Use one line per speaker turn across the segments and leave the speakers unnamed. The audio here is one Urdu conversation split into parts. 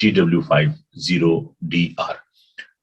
TW50DR।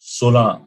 16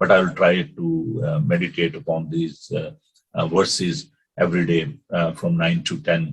but I will try to meditate upon these verses every day from 9 to 10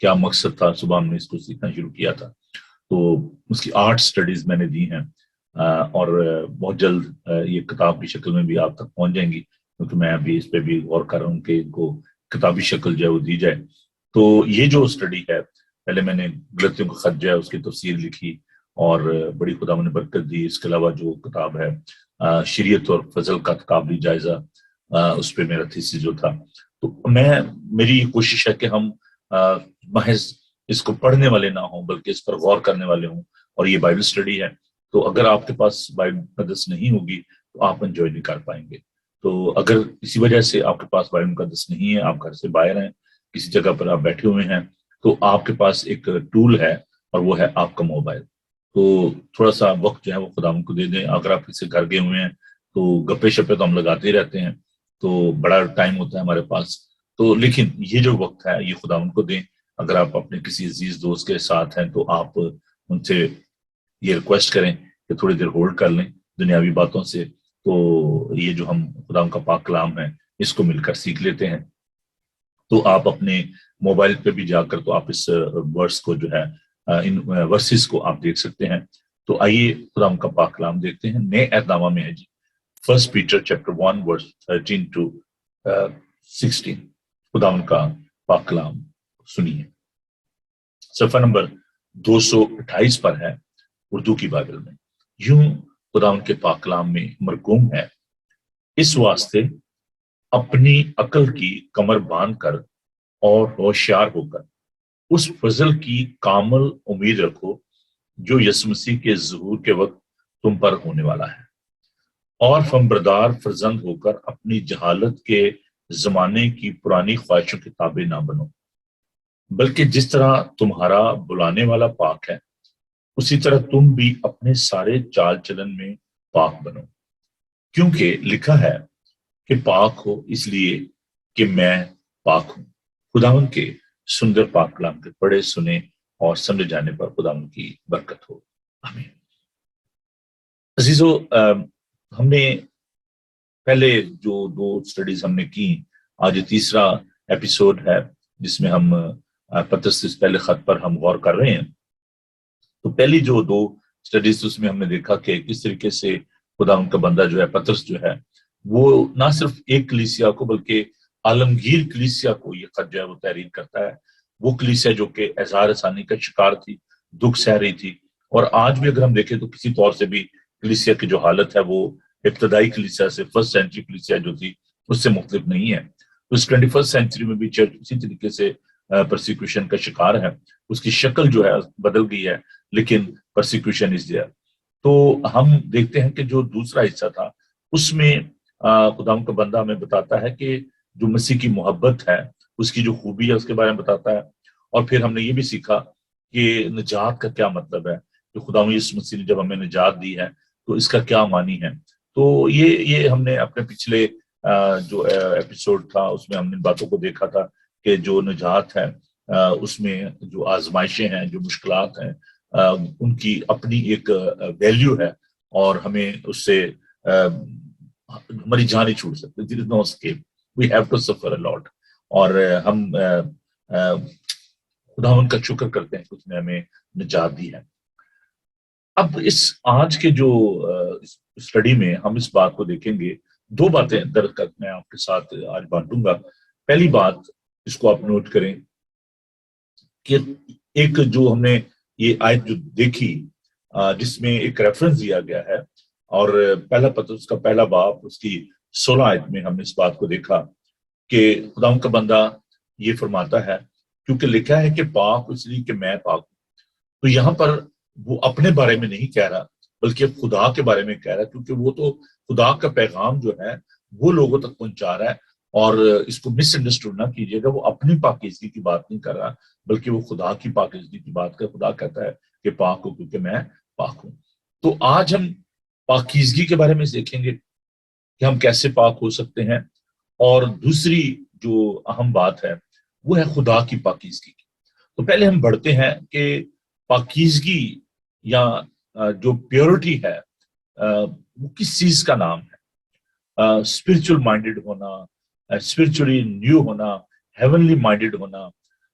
کیا مقصد تھا صبح ہم نے اس کو سیکھنا شروع کیا تھا. تو اس کی 8 سٹڈیز میں نے دی ہیں اور بہت جلد یہ کتاب کی شکل میں بھی آپ تک پہنچ جائیں گی, کیونکہ میں ابھی اس پہ بھی غور کر رہا ہوں کہ ان کو کتابی شکل جو ہے وہ دی جائے. تو یہ جو سٹڈی ہے, پہلے میں نے غلطیوں کا خط جو ہے اس کی تفسیر لکھی اور بڑی خدا نے برکت دی. اس کے علاوہ جو کتاب ہے شریعت اور فضل کا تقابلی جائزہ, اس پہ میرا تھیسس جو تھا. تو میری کوشش ہے کہ ہم محض اس کو پڑھنے والے نہ ہوں بلکہ اس پر غور کرنے والے ہوں, اور یہ بائبل سٹڈی ہے. تو اگر آپ کے پاس بائبل مقدس نہیں ہوگی تو آپ انجوائے نہیں کر پائیں گے. تو اگر کسی وجہ سے آپ کے پاس بائبل مقدس نہیں ہے, آپ گھر سے باہر ہیں, کسی جگہ پر آپ بیٹھے ہوئے ہیں, تو آپ کے پاس ایک ٹول ہے اور وہ ہے آپ کا موبائل. تو تھوڑا سا وقت جو ہے وہ خدا کو دے دیں. اگر آپ کسی گھر گئے ہوئے ہیں تو گپے شپے تو ہم لگاتے ہی رہتے ہیں, تو بڑا ٹائم ہوتا ہے ہمارے پاس, تو لیکن یہ جو وقت ہے یہ خدا کو دیں. اگر آپ اپنے کسی عزیز دوست کے ساتھ ہیں تو آپ ان سے یہ ریکویسٹ کریں کہ تھوڑی دیر ہولڈ کر لیں دنیاوی باتوں سے, تو یہ جو ہم خدا کا پاک کلام ہے اس کو مل کر سیکھ لیتے ہیں. تو آپ اپنے موبائل پہ بھی جا کر تو آپ اس ورس کو جو ہے ان ورسز کو آپ دیکھ سکتے ہیں. تو آئیے خدا کا پاک کلام دیکھتے ہیں. نئے عہد نامہ میں ہے جی 1 پیٹر چیپٹر 1 ورس 13 to 16. خدا کا پاک کلام سنیے. صفحہ نمبر 228 پر ہے اردو کی بائبل میں. یوں خدا ان کے پاک کلام میں مرقوم ہے, اس واسطے اپنی عقل کی کمر باندھ کر اور ہوشیار ہو کر اس فضل کی کامل امید رکھو جو یسوع مسیح کے ظہور کے وقت تم پر ہونے والا ہے, اور فمبردار فرزند ہو کر اپنی جہالت کے زمانے کی پرانی خواہشوں کے تابع نہ بنو, بلکہ جس طرح تمہارا بلانے والا پاک ہے اسی طرح تم بھی اپنے سارے چال چلن میں پاک بنو, کیونکہ لکھا ہے کہ پاک ہو اس لیے کہ میں پاک ہوں. خداوند کے سندر پاک کلام کے پڑھے سنے اور سمجھ جانے پر خداوند کی برکت ہو, آمین. عزیزو, ہم نے پہلے جو 2 سٹڈیز ہم نے کی, آج تیسرا ایپیسوڈ ہے جس میں ہم پترس سے پہلے خط پر ہم غور کر رہے ہیں. تو پہلی جو 2 سٹڈیز اس میں ہم نے دیکھا کہ کس طریقے سے خدا ان کا بندہ جو ہے پترس جو ہے وہ نہ صرف ایک کلیسیا کو بلکہ عالمگیر کلیسیا کو یہ خط جو ہے وہ تحریر کرتا ہے. وہ کلیسیا جو کہ اظہار ثانی کا شکار تھی, دکھ سہ رہی تھی, اور آج بھی اگر ہم دیکھیں تو کسی طور سے بھی کلیسیا کی جو حالت ہے وہ ابتدائی کلیسیا سے 1st سینچری کلیسیا جو تھی اس سے مختلف نہیں ہے. تو اس 21st سینچری میں بھی چرچ اسی طریقے سے پرسیکیوشن کا شکار ہے. اس کی شکل جو ہے بدل گئی ہے لیکن پرسیکیوشن از دیئر. تو ہم دیکھتے ہیں کہ جو دوسرا حصہ تھا اس میں خدا کا بندہ ہمیں بتاتا ہے کہ جو مسیح کی محبت ہے اس کی جو خوبی ہے اس کے بارے میں بتاتا ہے. اور پھر ہم نے یہ بھی سیکھا کہ نجات کا کیا مطلب ہے, کہ خدا یسوع مسیح نے جب ہمیں نجات دی ہے تو اس کا کیا معنی ہے. تو یہ ہم نے اپنے پچھلے جو ایپیسوڈ تھا اس میں ہم نے باتوں کو دیکھا تھا کہ جو نجات ہے اس میں جو آزمائشیں ہیں, جو مشکلات ہیں, ان کی اپنی ایک ویلیو ہے اور ہمیں اس سے ہماری جان ہی چھوٹ سکتے. there is no escape, we have to suffer a lot. اور ہم خداوند کا شکر کرتے ہیں کہ اس نے ہمیں نجات دی ہے. اب اس آج کے جو اسٹڈی میں ہم اس بات کو دیکھیں گے. 2 باتیں درکت میں آپ کے ساتھ آج بانٹوں گا. پہلی بات اس کو آپ نوٹ کریں کہ ایک جو ہم نے یہ آیت جو دیکھی جس میں ایک ریفرنس دیا گیا ہے, اور پہلا پترس کا پہلا باب اس کی 16 آیت میں ہم نے اس بات کو دیکھا کہ خدا کا بندہ یہ فرماتا ہے کیونکہ لکھا ہے کہ پاک اس لیے کہ میں پاک ہوں. تو یہاں پر وہ اپنے بارے میں نہیں کہہ رہا بلکہ خدا کے بارے میں کہہ رہا ہے, کیونکہ وہ تو خدا کا پیغام جو ہے وہ لوگوں تک پہنچا رہا ہے. اور اس کو مس انڈرسٹوڈ نہ کیجیے گا, وہ اپنی پاکیزگی کی بات نہیں کر رہا بلکہ وہ خدا کی پاکیزگی کی بات کر. خدا کہتا ہے کہ پاک ہو کیونکہ میں پاک ہوں. تو آج ہم پاکیزگی کے بارے میں دیکھیں گے کہ ہم کیسے پاک ہو سکتے ہیں, اور دوسری جو اہم بات ہے وہ ہے خدا کی پاکیزگی کی. تو پہلے ہم بڑھتے ہیں کہ پاکیزگی یا جو پیورٹی ہے وہ کس چیز کا نام ہے. اسپرچل مائنڈیڈ ہونا, اسپرچلی نیو ہونا, ہیونلی مائنڈیڈ ہونا,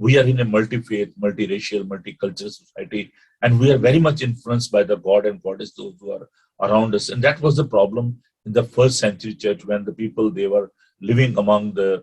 We are in a multi-faith, multi-racial, multicultural society, and we are very much influenced by the God and Goddess, those who are around us. And that was the problem in the first century church, when the people, they were living among the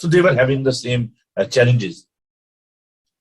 So they were having the same challenges.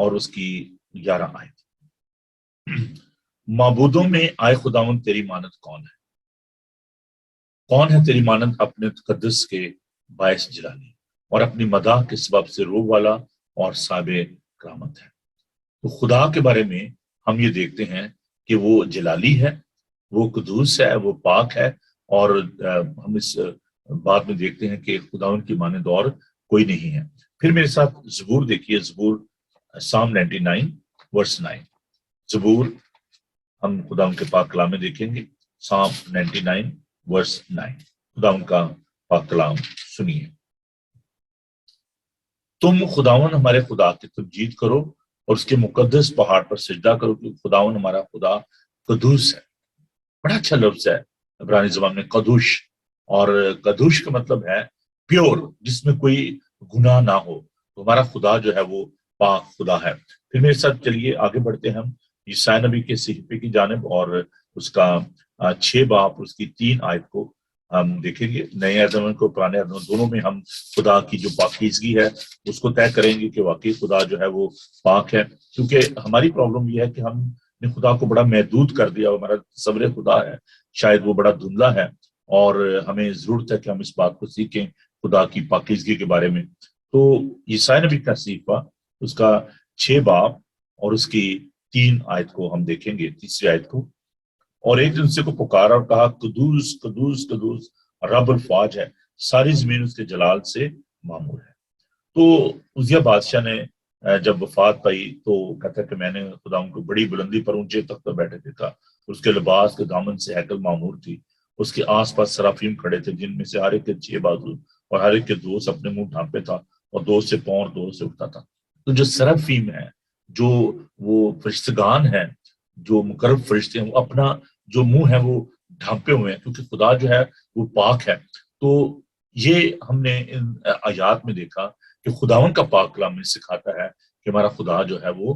اور اس کی 11 آیت. معبودوں میں آئے خداوند تیری مانند کون ہے؟ کون ہے تیری مانند اپنے تقدس کے باعث جلالی اور اپنی مداح کے سبب سے روح والا اور صاحب کرامت ہے. تو خدا کے بارے میں ہم یہ دیکھتے ہیں کہ وہ جلالی ہے، وہ قدوس ہے، وہ پاک ہے، اور ہم اس بات میں دیکھتے ہیں کہ خداوند کی مانند اور کوئی نہیں ہے. پھر میرے ساتھ زبور دیکھیے، زبور سام 99 ورس 9. زبور ہم خداوند کے پاک کلام میں دیکھیں گے، سام 99 ورس 9. خداوند کا پاک کلام سنیے. تم خداوند ہمارے خدا کی تمجید کرو اور اس کے مقدس پہاڑ پر سجدہ کرو، کہ خداوند ہمارا خدا قدوس ہے. بڑا اچھا لفظ ہے عبرانی زبان میں قدوش، اور قدوش کا مطلب ہے پیور، جس میں کوئی گناہ نہ ہو. تو ہمارا خدا جو ہے وہ پاک خدا ہے. پھر میرے ساتھ چلیے آگے بڑھتے ہیں ہم عیسائی نبی کے صحیفے کی جانب، اور اس کا 6 باب اس کی 3 آیت کو ہم دیکھیں گے. نئے عہد کو پرانے عہد دونوں میں ہم خدا کی جو پاکیزگی ہے اس کو طے کریں گے کہ واقعی خدا جو ہے وہ پاک ہے. کیونکہ ہماری پرابلم یہ ہے کہ ہم نے خدا کو بڑا محدود کر دیا. ہمارا تصور خدا ہے شاید وہ بڑا دھندلا ہے، اور ہمیں ضرورت ہے کہ ہم اس بات کو سیکھیں خدا کی پاکیزگی کے بارے میں. تو عیسائی نبی کا صحیفہ اس کا 6 باب اور اس کی 3 آیت کو ہم دیکھیں گے، تیسری آیت کو. اور ایک دن سے کو پکارا اور کہا قدوس قدوس قدوس رب الفاج ہے، ساری زمین اس کے جلال سے معمور ہے. تو عزیہ بادشاہ نے جب وفات پائی تو کہتا ہے کہ میں نے خدا ان کو بڑی بلندی پر اونچے تخت پر بیٹھے دیکھا، اس کے لباس کے دامن سے ہیکل معمور تھی، اس کے آس پاس سرافیم کھڑے تھے جن میں سے ہر ایک کے 6 بازو اور ہر ایک کے 2 سے اپنے منہ ڈھانپے تھا، اور 2 سے پاؤں اور 2 سے اٹھتا تھا. تو جو سرافیم ہے، جو وہ فرشتگان ہیں، جو مقرب فرشتے ہیں، وہ اپنا جو منہ ہے وہ ڈھانپے ہوئے ہیں، کیونکہ خدا جو ہے وہ پاک ہے. تو یہ ہم نے ان آیات میں دیکھا کہ خداون کا پاک کلام میں سکھاتا ہے کہ ہمارا خدا جو ہے وہ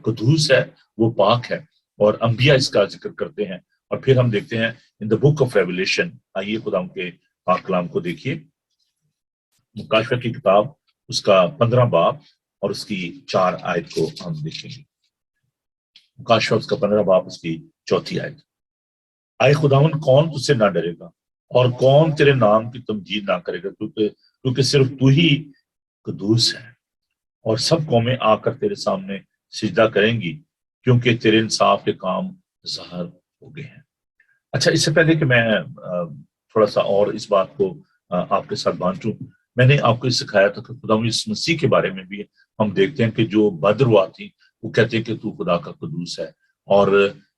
قدوس ہے، وہ پاک ہے، اور انبیاء اس کا ذکر کرتے ہیں. اور پھر ہم دیکھتے ہیں ان دا بک آف ریولیشن. آئیے خداون کے پاک کلام کو دیکھیے. مکاشفہ کی کتاب اس کا 15 باب اور اس کی 4 آیت کو ہم دیکھیں گے. مکاشفہ اس کا 15 باب اس کی 4 آیت. آئے خداون کون تجھ سے نہ ڈرے گا، اور کون تیرے نام کی تمجید نہ کرے گا، کیونکہ صرف تو ہی قدوس ہے، اور سب قومیں آ کر تیرے سامنے سجدہ کریں گی، کیونکہ تیرے انصاف کے کام ظاہر ہو گئے ہیں. اچھا، اس سے پہلے کہ میں تھوڑا سا اور اس بات کو آپ کے ساتھ بانٹوں، میں نے آپ کو یہ سکھایا تھا کہ خدا یسوع مسیح کے بارے میں بھی ہم دیکھتے ہیں کہ جو بدروا تھی وہ کہتے ہیں کہ تو خدا کا قدوس ہے، اور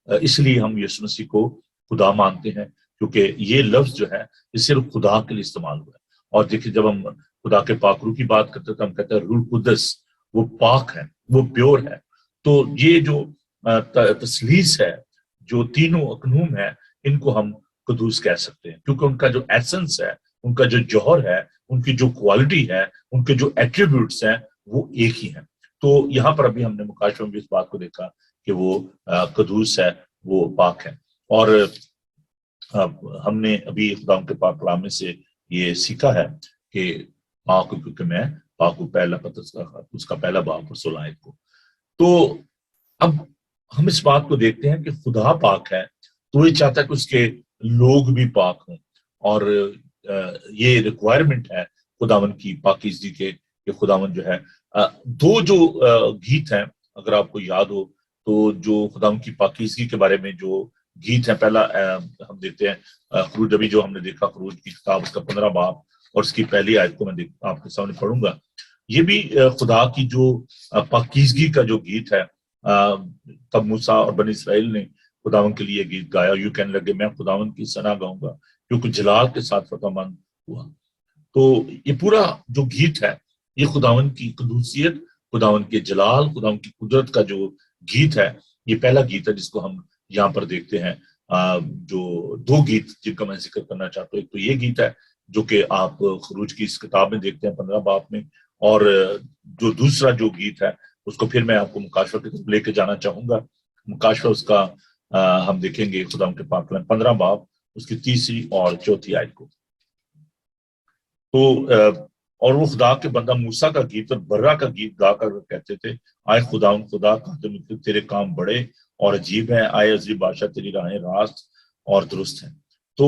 اس لیے ہم یسوع مسیح کو خدا مانتے ہیں، کیونکہ یہ لفظ جو ہے یہ صرف خدا کے لیے استعمال ہوا ہے. اور دیکھیں جب ہم خدا کے پاک روح کی بات کرتے ہیں تو ہم کہتے ہیں روح القدس، وہ پاک ہے، وہ پیور ہے. تو یہ جو تثلیث ہے، جو تینوں اقنوم ہے، ان کو ہم قدوس کہہ سکتے ہیں، کیونکہ ان کا جو ایسنس ہے، ان کا جو جوہر ہے، ان کی جو کوالٹی ہے، ان کے جو ایٹریبیوٹس ہیں، وہ ایک ہی ہیں. تو یہاں پر ابھی ہم نے مکاشفہ میں بھی اس بات کو دیکھا کہ وہ قدوس ہے، وہ پاک ہے. اور ہم نے ابھی خدا کے پاک کلام میں سے یہ سیکھا ہے کہ پاک، کیونکہ میں پاک ہوں، پہلا پترس اس کا 1 باب اور 16 آیت کو. تو اب ہم اس بات کو دیکھتے ہیں کہ خدا پاک ہے تو یہ چاہتا ہے کہ اس کے لوگ بھی پاک ہوں، اور یہ ریکوائرمنٹ ہے خداون کی پاکیزگی کے کہ خداون جو ہے 2 جو گیت ہیں، اگر آپ کو یاد ہو تو جو خداون کی پاکیزگی کے بارے میں جو گیت ہے، پہلا ہم دیکھتے ہیں خروج، ابھی جو ہم نے دیکھا خروج کی کتاب اس کا 15 باب اور اس کی پہلی آیت کو میں آپ کے سامنے پڑھوں گا. یہ بھی خدا کی جو پاکیزگی کا جو گیت ہے، تب موسیٰ اور بنی اسرائیل نے خداون کے لیے گیت گایا، یوں کہنے لگے میں خداون کی ثنا گاؤں گا کیونکہ جلال کے ساتھ فتح مند ہوا. تو یہ پورا جو گیت ہے یہ خداون کی قدوسیت، خداون کے جلال، خداون کی قدرت کا جو گیت ہے، یہ پہلا گیت ہے جس کو ہم یہاں پر دیکھتے ہیں. جو 2 گیت جن کا میں ذکر کرنا چاہتا ہوں، ایک تو یہ گیت ہے جو کہ آپ خروج کی اس کتاب میں دیکھتے ہیں 15 باب میں، اور جو دوسرا جو گیت ہے اس کو پھر میں آپ کو مکاشفہ کی طرف لے کے جانا چاہوں گا. مکاشفہ اس کا ہم دیکھیں گے خدا کے پاک کلام 15 باب اس کی 3 اور 4 آیت کو. تو اور وہ خدا کے بندہ موسیٰ کا گیت اور برا کا گیت گا کر کہتے تھے، آئے خدا کا تیرے کام بڑے اور عجیب ہیں، آئے عجیب بادشاہ تیری راہیں راست اور درست ہیں۔ تو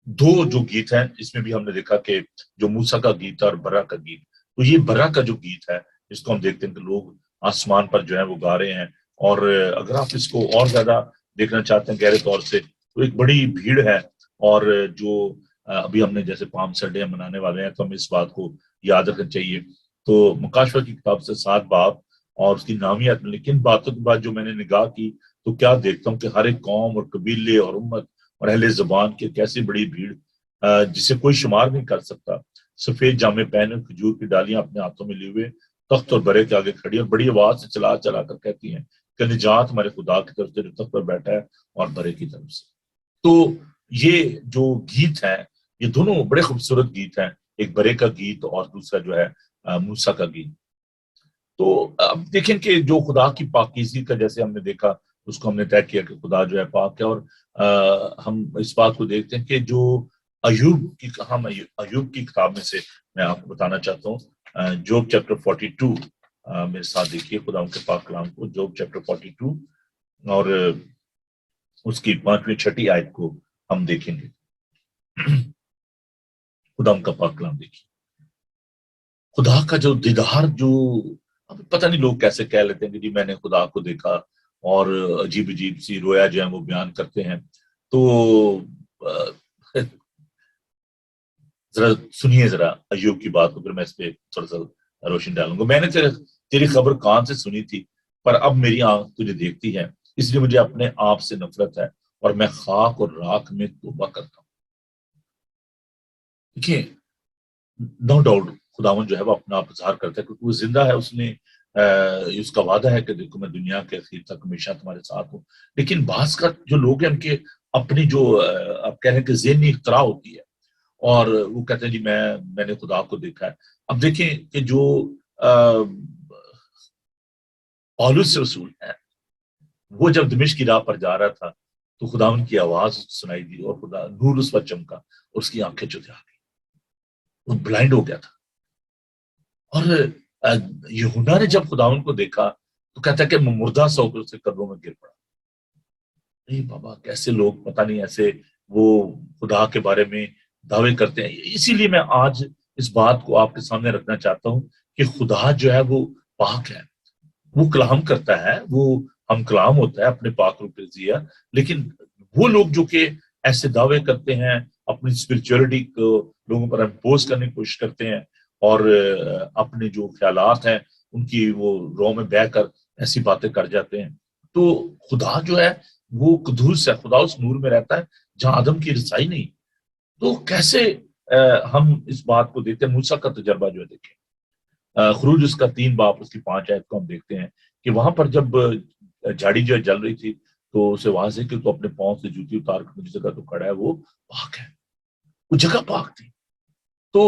دو جو گیت ہیں اس میں بھی ہم نے دیکھا کہ جو موسیٰ کا گیت ہے اور برا کا گیت، تو یہ برا کا جو گیت ہے اس کو ہم دیکھتے ہیں کہ لوگ آسمان پر جو ہے وہ گا رہے ہیں، اور اگر آپ اس کو اور زیادہ دیکھنا چاہتے ہیں گہرے طور سے تو ایک بڑی بھیڑ ہے، اور جو ابھی ہم نے جیسے پام سنڈے منانے والے ہیں تو ہمیں اس بات کو یاد رکھنا چاہیے۔ تو مکاشفہ کی کتاب سے 7 باب اور اس کی نامیت میں، لیکن باتوں کے بعد جو میں نے نگاہ کی تو کیا دیکھتا ہوں کہ ہر ایک قوم اور قبیلے اور امت اور اہل زبان کی کیسی بڑی بھیڑ جسے کوئی شمار نہیں کر سکتا، سفید جامے پہنے کھجور کی ڈالیاں اپنے ہاتھوں میں لیے ہوئے تخت اور برے کے آگے کھڑی اور بڑی آواز سے چلا چلا کر کہتی ہیں کہ نجات ہمارے خدا کی طرف سے جو تخت پر بیٹھا ہے اور برے کی طرف سے۔ تو یہ جو گیت ہے یہ دونوں بڑے خوبصورت گیت ہیں، ایک برے کا گیت اور دوسرا جو ہے موسیٰ کا گیت۔ تو اب دیکھیں کہ جو خدا کی پاکیزگی کا جیسے ہم نے دیکھا اس کو ہم نے طے کیا کہ خدا جو ہے پاک ہے، اور ہم اس بات کو دیکھتے ہیں کہ جو ایوب کی کتاب میں سے میں آپ کو بتانا چاہتا ہوں، جوب چیپٹر 42 میرے ساتھ دیکھیے خدا کے پاک کلام کو، جوب چیپٹر 42 اور اس کی 5ویں 6 آیت کو ہم دیکھیں گے۔ خدا کا پاک کلام دیکھیے، خدا کا جو دیدار، جو پتہ نہیں لوگ کیسے کہہ لیتے ہیں کہ جی میں نے خدا کو دیکھا، اور عجیب عجیب سی رویا جو ہے وہ بیان کرتے ہیں۔ تو ذرا سنیے ذرا ایوب کی بات کو، پھر میں اس پہ تھوڑا سا روشنی ڈالوں گا۔ میں نے تیری خبر کان سے سنی تھی، پر اب میری آنکھ تجھے دیکھتی ہے، اس لیے مجھے اپنے آپ سے نفرت ہے اور میں خاک اور راکھ میں توبہ کرتا ہوں۔ دیکھیے، نو ڈاؤٹ خداوند جو ہے وہ اپنا آپ اظہار کرتا ہے کیونکہ وہ زندہ ہے، اس نے اس کا وعدہ ہے کہ دیکھو میں دنیا کے اخیر تک ہمیشہ تمہارے ساتھ ہوں۔ لیکن بعض کا جو لوگ ہیں ان کے اپنی جو آپ کہہ رہے ہیں کہ ذہنی اختراع ہوتی ہے، اور وہ کہتے ہیں جی میں نے خدا کو دیکھا ہے۔ اب دیکھیں کہ جو پولس رسول ہے وہ جب دمشق کی راہ پر جا رہا تھا تو خداوند کی آواز سنائی دی اور خدا نور اس پر چمکا اور اس کی آنکھیں چدھا گئی، وہ بلائنڈ ہو گیا تھا۔ اور یوحنا نے جب خداوند کو دیکھا تو کہتا ہے کہ میں مردہ سا ہو کر اس کے قدموں میں گر پڑا۔ نہیں بابا، کیسے لوگ پتہ نہیں ایسے وہ خدا کے بارے میں دعوے کرتے ہیں۔ اسی لیے میں آج اس بات کو آپ کے سامنے رکھنا چاہتا ہوں کہ خدا جو ہے وہ پاک ہے، وہ کلام کرتا ہے، وہ ہم کلام ہوتا ہے اپنے پاک روح کے ذریعہ، لیکن وہ لوگ جو کہ ایسے دعوے کرتے ہیں، اپنی اسپرچولیٹی کو لوگوں پر امپوز کرنے کی کوشش کرتے ہیں، اور اپنے جو خیالات ہیں ان کی وہ رو میں بہ کر ایسی باتیں کر جاتے ہیں۔ تو خدا جو ہے وہ قدوس ہے، خدا اس نور میں رہتا ہے جہاں آدم کی رسائی نہیں۔ تو کیسے ہم اس بات کو دیکھتے ہیں؟ موسیٰ کا تجربہ جو ہے دیکھیں، خروج اس کا 3 باب اس کی 5 آیت کو ہم دیکھتے ہیں کہ وہاں پر جب جھاڑی جو ہے جل رہی تھی تو اسے واضح کہ تو اپنے پاؤں سے جوتی اتار کر مجھے جگہ تو کھڑا ہے وہ پاک ہے، وہ جگہ پاک تھی۔ تو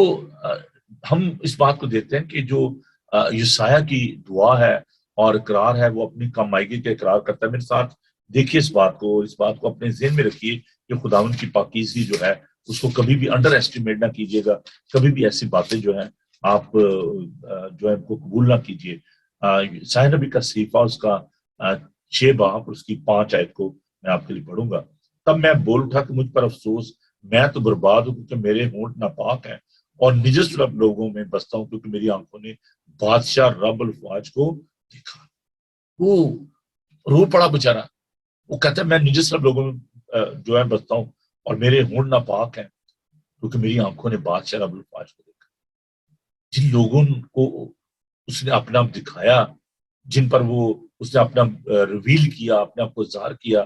ہم اس بات کو دیکھتے ہیں کہ جو یسایہ کی دعا ہے اور اقرار ہے وہ اپنی کم آئیگی کا اقرار کرتا ہے۔ میرے ساتھ دیکھیے اس بات کو، اس بات کو اپنے ذہن میں رکھیے کہ خداوند کی پاکیزگی جو ہے اس کو کبھی بھی انڈر ایسٹیمیٹ نہ کیجیے گا، کبھی بھی ایسی باتیں جو ہیں آپ جو ہے ان کو قبول نہ کیجیے۔ یسایہ نبی کا صحیفہ اس کا 6 باب اور اس کی 5 آیت کو میں آپ کے لیے پڑھوں گا۔ تب میں بول اٹھا کہ مجھ پر افسوس، میں تو برباد ہوں کیونکہ میرے ہونٹ ناپاک ہیں اور نجس رب لوگوں میں بستا ہوں کیونکہ میری آنکھوں نے بادشاہ رب الفواج کو دیکھا۔ وہ رو پڑا بےچارا، وہ کہتا ہے میں نجس رب لوگوں میں جو ہے بستا ہوں اور میرے ہونٹ ناپاک ہیں کیونکہ میری آنکھوں نے بادشاہ رب الفواج کو دیکھا۔ جن لوگوں کو اس نے اپنا آپ دکھایا، جن پر وہ اس نے اپنا ریویل کیا، اپنے آپ کو ظاہر کیا،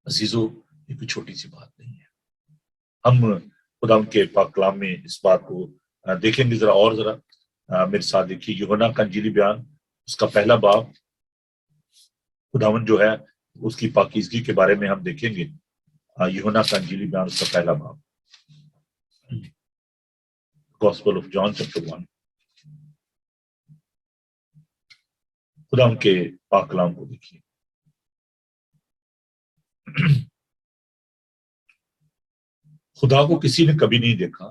عزیزو یہ کوئی چھوٹی سی بات نہیں ہے۔ ہم خدا ان کے پاک کلام میں اس بات کو دیکھیں گے ذرا، اور ذرا میرے ساتھ دیکھیے یوحنا کا انجیلی بیان اس کا 1 باب، خداوند جو ہے اس کی پاکیزگی کے بارے میں ہم دیکھیں گے۔ یوحنا کا انجیلی بیان اس کا 1 باب، گاسپل آف جان چیپٹر 1۔ خدا ان کے پاک کلام کو دیکھیے۔ خدا کو کسی نے کبھی نہیں دیکھا،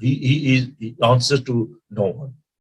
he answers to no one।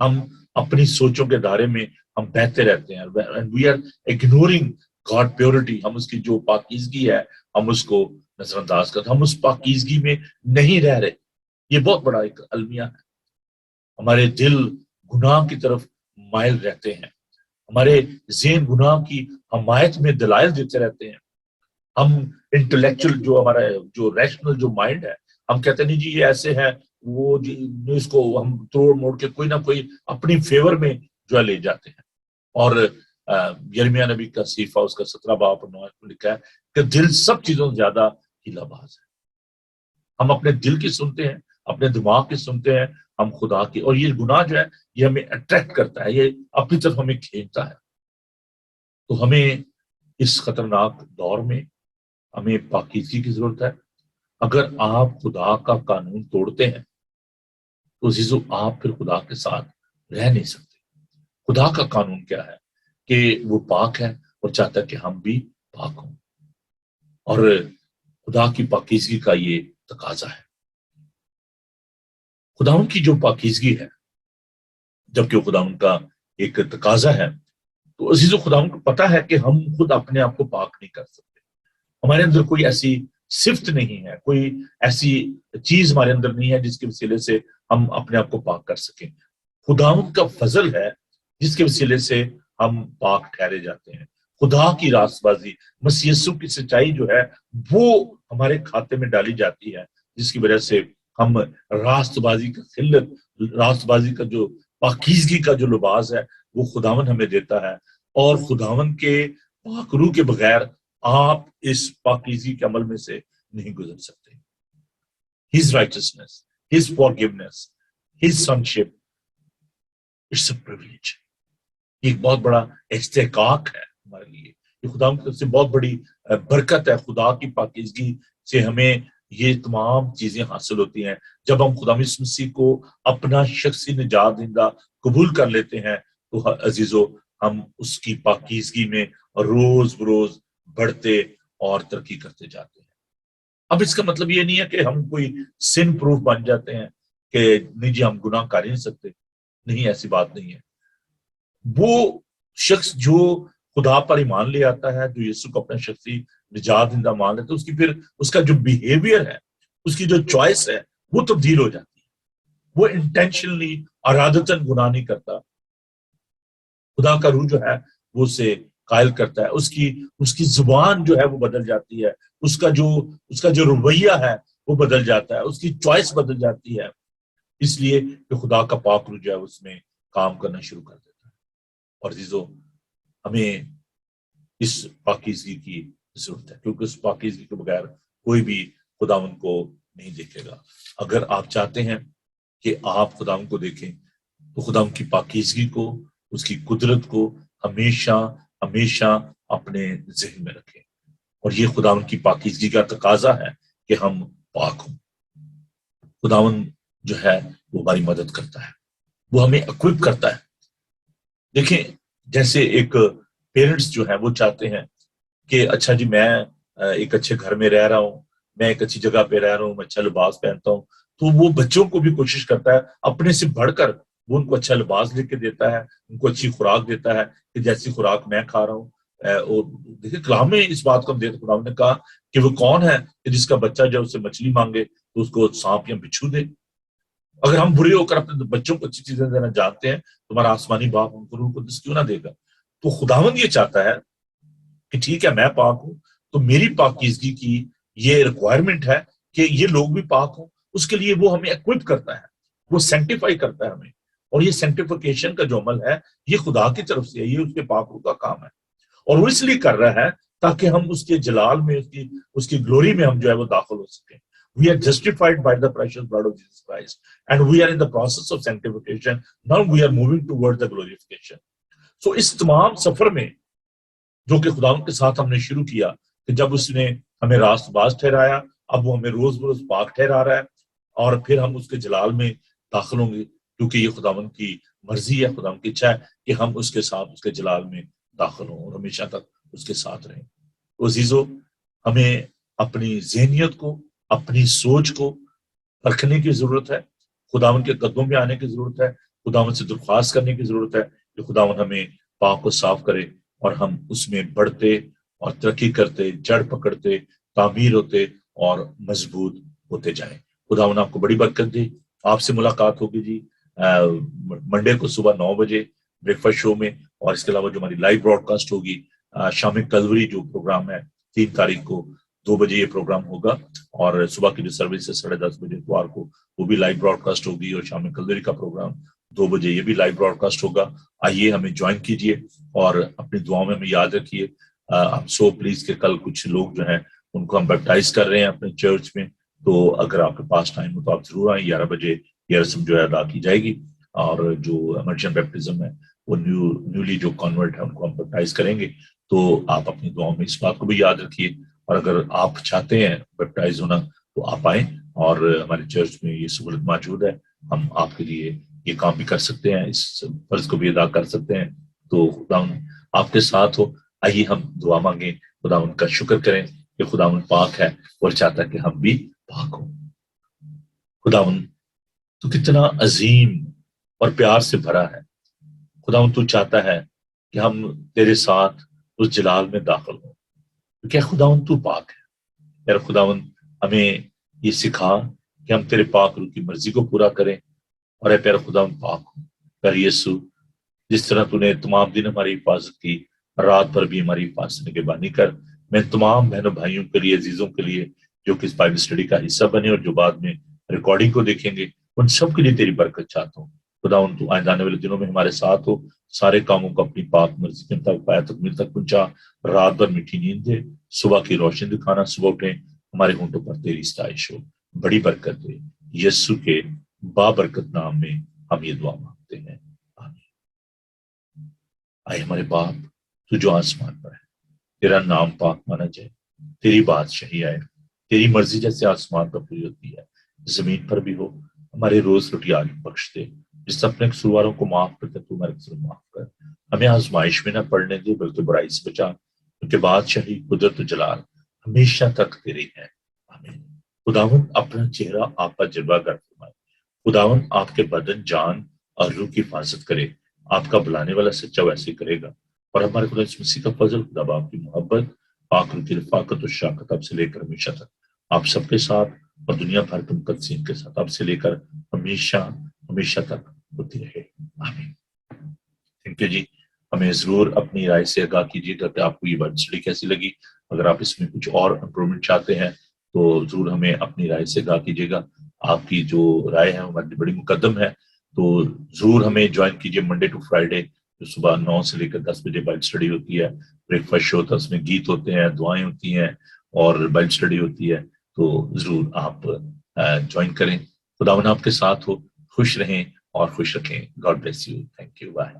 ہم اپنی سوچوں کے دائرے میں ہم بہتے رہتے ہیں, and we are ignoring God purity. ہم اس کی جو پاکیزگی ہے ہم اس کو نظر انداز کرتے ہیں, ہم اس پاکیزگی میں نہیں رہ رہے. یہ بہت بڑا ایک المیہ ہے. ہمارے دل گناہ کی طرف مائل رہتے ہیں, ہمارے ذہن گناہ کی حمایت میں دلائل دیتے رہتے ہیں. ہم انٹلیکچوئل جو ہمارا جو ریشنل جو مائنڈ ہے, ہم کہتے نہیں جی یہ ایسے ہے, وہ اس کو ہم توڑ موڑ کے کوئی نہ کوئی اپنی فیور میں جو ہے لے جاتے ہیں. اور یرمیہ نبی کا صحیفہ اس کا 17 باب 9 میں لکھا ہے کہ دل سب چیزوں سے زیادہ ہیلا باز ہے. ہم اپنے دل کی سنتے ہیں, اپنے دماغ کی سنتے ہیں, ہم خدا کی. اور یہ گناہ جو ہے یہ ہمیں اٹریکٹ کرتا ہے, یہ اپنی طرف ہمیں کھینچتا ہے. تو ہمیں اس خطرناک دور میں ہمیں پاکیزگی کی ضرورت ہے. اگر آپ خدا کا قانون توڑتے ہیں تو عزیزو آپ پھر خدا کے ساتھ رہ نہیں سکتے. خدا کا قانون کیا ہے کہ وہ پاک ہے اور چاہتا ہے کہ ہم بھی پاک ہوں, اور خدا کی پاکیزگی کا یہ تقاضا ہے. خداوند کی جو پاکیزگی ہے جبکہ خداوند کا ایک تقاضا ہے, تو عزیزو خداوند کو پتا ہے کہ ہم خود اپنے آپ کو پاک نہیں کر سکتے. ہمارے اندر کوئی ایسی صفت نہیں ہے, کوئی ایسی چیز ہمارے اندر نہیں ہے جس کے وسیلے سے ہم اپنے آپ کو پاک کر سکیں. خداوند کا فضل ہے جس کے وسیلے سے ہم پاک ٹھہرے جاتے ہیں. خدا کی راست بازی, مسیح یسوع کی سچائی جو ہے وہ ہمارے کھاتے میں ڈالی جاتی ہے, جس کی وجہ سے ہم راست بازی کا خلت, راست بازی کا جو پاکیزگی کا جو لباس ہے وہ خداوند ہمیں دیتا ہے. اور خداوند کے پاک روح کے بغیر آپ اس پاکیزگی کے عمل میں سے نہیں گزر سکتے. His righteousness, His forgiveness, His sonship, it's a privilege. ایک بہت بڑا استحقاق ہے ہمارے لیے. یہ خدا کی طرف سے بہت بڑی برکت ہے. خدا کی پاکیزگی سے ہمیں یہ تمام چیزیں حاصل ہوتی ہیں. جب ہم خدا یسوع مسیح کو اپنا شخصی نجات دہندہ قبول کر لیتے ہیں تو عزیزو ہم اس کی پاکیزگی میں روز بروز بڑھتے اور ترقی کرتے جاتے ہیں. اب اس کا مطلب یہ نہیں ہے کہ ہم کوئی سن پروف بن جاتے ہیں کہ نہیں جی ہم گناہ کر ہی نہیں سکتے. نہیں, ایسی بات نہیں ہے. وہ شخص جو خدا پر ایمان لے آتا ہے, جو یسوع کو اپنا شخصی نجات دہندہ مان لیتا ہے, اس کی پھر اس کا جو بیہیویئر ہے, اس کی جو چوائس ہے وہ تبدیل ہو جاتی ہے. وہ انٹینشنلی ارادتاً گناہ نہیں کرتا. خدا کا روح جو ہے وہ اسے قائل کرتا ہے. اس کی زبان جو ہے وہ بدل جاتی ہے, اس کا جو رویہ ہے وہ بدل جاتا ہے, اس کی چوائس بدل جاتی ہے, اس لیے کہ خدا کا پاک روح جو ہے اس میں کام کرنا شروع کر دیتا ہے. اور عزیزو ہمیں اس پاکیزگی کی ضرورت ہے, کیونکہ اس پاکیزگی کے بغیر کوئی بھی خداوند کو نہیں دیکھے گا. اگر آپ چاہتے ہیں کہ آپ خداوند کو دیکھیں تو خداوند کی پاکیزگی کو, اس کی قدرت کو ہمیشہ ہمیشہ اپنے ذہن میں رکھیں. اور یہ خداوند کی پاکیزگی کا تقاضا ہے کہ ہم پاک ہوں. خداوند جو ہے وہ ہماری مدد کرتا ہے, وہ ہمیں اکوپ کرتا ہے. دیکھیں جیسے ایک پیرنٹس جو ہیں وہ چاہتے ہیں کہ اچھا جی میں ایک اچھے گھر میں رہ رہا ہوں, میں ایک اچھی جگہ پہ رہ رہا ہوں, میں اچھا لباس پہنتا ہوں, تو وہ بچوں کو بھی کوشش کرتا ہے اپنے سے بڑھ کر وہ ان کو اچھا لباس لے کے دیتا ہے, ان کو اچھی خوراک دیتا ہے کہ جیسی خوراک میں کھا رہا ہوں. اور دیکھیں کلام میں اس بات کو ہم دیکھتے, خدا نے کہا کہ وہ کون ہے کہ جس کا بچہ جب اسے مچھلی مانگے تو اس کو سانپ یا بچھو دے. اگر ہم برے ہو کر اپنے بچوں کو اچھی چیزیں دینا جانتے ہیں تو ہمارا آسمانی باپ ہم کو روح القدس کیوں نہ دے گا. تو خداوند یہ چاہتا ہے کہ ٹھیک ہے میں پاک ہوں تو میری پاکیزگی کی یہ ریکوائرمنٹ ہے کہ یہ لوگ بھی پاک ہوں. اس کے لیے وہ ہمیں ایکوپ کرتا ہے, وہ سینکٹیفائی کرتا ہے ہمیں. اور یہ سینکٹیفیکیشن کا جو عمل ہے یہ خدا کی طرف سے ہے, یہ اس کے پاک روح کا کام ہے. اور وہ اس لیے کر رہا ہے تاکہ ہم اس کے جلال میں, اس کی گلوری میں ہم جو ہے وہ داخل ہو سکیں. We are justified by the precious blood of Jesus Christ, and we are in the process of sanctification. Now we are moving towards the glorification. So اس تمام سفر میں جو کہ خداوند کے ساتھ ہم نے شروع کیا کہ جب اس نے ہمیں راست باز ٹھہرایا, اب وہ ہمیں روز بروز پاک ٹھہرا رہا ہے, اور پھر ہم اس کے جلال میں داخل ہوں گے کیونکہ یہ خداوند کی مرضی ہے, خداوند کی اچھا ہے کہ ہم اس کے ساتھ اس کے جلال میں داخل ہوں اور ہمیشہ تک اس کے ساتھ رہیں. تو عزیزو ہمیں اپنی ذہنیت کو, اپنی سوچ کو پرکھنے کی ضرورت ہے, خداوند کے قدموں میں آنے کی ضرورت ہے خداوند سے درخواست کرنے کی ضرورت ہے کہ خداوند ہمیں پاک کو صاف کرے اور ہم اس میں بڑھتے اور ترقی کرتے، جڑ پکڑتے، تعمیر ہوتے اور مضبوط ہوتے جائیں۔ خداوند آپ کو بڑی برکت دے۔ آپ سے ملاقات ہوگی جی منڈے کو صبح 9 بجے بریک فاسٹ شو میں، اور اس کے علاوہ جو ہماری لائیو براڈ کاسٹ ہوگی شام کلوری جو پروگرام ہے 3 تاریخ کو 2 بجے یہ پروگرام ہوگا، اور صبح کی جو سروس ہے 10:30 بجے اتوار کو وہ بھی لائیو براڈ کاسٹ ہوگی، اور شام کلوری کا پروگرام 2 بجے یہ بھی لائیو براڈ کاسٹ ہوگا۔ آئیے ہمیں جوائن کیجئے اور اپنی دعاؤں میں ہمیں یاد رکھیے۔ ہم سو پلیز کہ کل کچھ لوگ جو ہیں ان کو ہم بیپٹائز کر رہے ہیں اپنے چرچ میں، تو اگر آپ کے پاس ٹائم ہو تو آپ ضرور آئیں۔ 11 بجے یہ رسم جو ہے ادا کی جائے گی، اور جو امرجن بیپٹزم ہے وہ نیولی جو کنورٹ ہے ان کو ہم بیپٹائز کریں گے۔ تو آپ اپنی دعاؤں میں اس بات کو بھی یاد رکھیے، اور اگر آپ چاہتے ہیں بیپٹائز ہونا تو آپ آئیں، اور ہمارے چرچ میں یہ سہولت موجود ہے، ہم آپ کے لیے یہ کام بھی کر سکتے ہیں، اس فرض کو بھی ادا کر سکتے ہیں۔ تو خدا آپ کے ساتھ ہو۔ آئیے ہم دعا مانگیں، خدا ان کا شکر کریں کہ خدا ان پاک ہے اور چاہتا ہے کہ ہم بھی پاک ہوں۔ خدا تو کتنا عظیم اور پیار سے بھرا ہے۔ خدا تو چاہتا ہے کہ ہم تیرے ساتھ اس جلال میں داخل ہوں، کیونکہ خدا تو پاک ہے۔ میرا خداون ہمیں یہ سکھا کہ ہم تیرے پاک روح کی مرضی کو پورا کریں، اور اے پیارا خداون پاک ہوں کر یسوع، جس طرح تو نے تمام دن ہماری حفاظت کی، رات پر بھی ہماری حفاظت نگہبانی کر۔ میں تمام بہنوں بھائیوں کے لیے، عزیزوں کے لیے جو کہ اس بائبل اسٹڈی کا حصہ بنے اور جو بعد میں ریکارڈنگ کو دیکھیں گے، ان سب کے لیے تیری برکت چاہتا ہوں۔ خداون تو آئندہ آنے والے دنوں میں ہمارے ساتھ ہو، سارے کاموں کو اپنی پاک مرضی کے مطابق پایا تکمیل تک پہنچا، رات بھر میٹھی نیند دے، صبح کی روشنی دکھانا، صبح اٹھیں ہمارے ہونٹوں پر تیری ستائش ہو، بڑی برکت دے۔ یسوع کے بابرکت نام میں ہم یہ دعا مانگتے ہیں، آمین۔ آئے ہمارے باپ تو جو آسمان پر ہے، تیرا نام پاک مانا جائے، تیری بادشاہی آئے، تیری مرضی جیسے آسمان پر پوری ہوتی ہے زمین پر بھی ہو۔ ہمارے روز روٹی آج بخش دے، جس اپنے قصورواروں کو معاف کرتے تو ہمارے قصور معاف کر، ہمیں آزمائش میں نہ پڑنے دے بلکہ برائی سے بچا، کیونکہ بادشاہی قدرت و جلال ہمیشہ تک تیری ہے، آمین۔ خداوند اپنا چہرہ آپ پر جلوہ گر فرمائے، خداوند آپ کے بدن، جان اور روح کی حفاظت کرے، آپ کا بلانے والا سچا ویسے کرے گا، اور ہمارے خدا یسوع مسیح کا فضل، خدا باپ کی محبت، پاک روح کی رفاقت اور شراکت اب سے لے کر ہمیشہ تک آپ سب کے ساتھ اور دنیا بھر کے مقدسین کے ساتھ اب سے لے کر ہمیشہ ہمیشہ تک ہوتی رہے، آمین۔ تھینک یو جی۔ ہمیں ضرور اپنی رائے سے آگاہ کیجیے گا کہ آپ کو یہ بائبل اسٹڈی کیسی لگی۔ اگر آپ اس میں کچھ اور امپروومنٹ چاہتے ہیں تو ضرور ہمیں اپنی رائے سے آگاہ کیجیے گا۔ آپ کی جو رائے ہے ہمارے لیے بڑی مقدم ہے، تو ضرور ہمیں جوائن کیجیے منڈے ٹو فرائیڈے، جو صبح 9 سے لے کر 10 بجے بائبل اسٹڈی ہوتی ہے، بریک فاسٹ شو ہوتا ہے، اس میں گیت ہوتے ہیں، دعائیں ہوتی ہیں اور بائبل اسٹڈی ہوتی ہے، تو ضرور آپ جوائن کریں۔ خداوند آپ کے ساتھ ہو، خوش رہیں اور خوش رکھیں۔ God bless you, thank you, bye.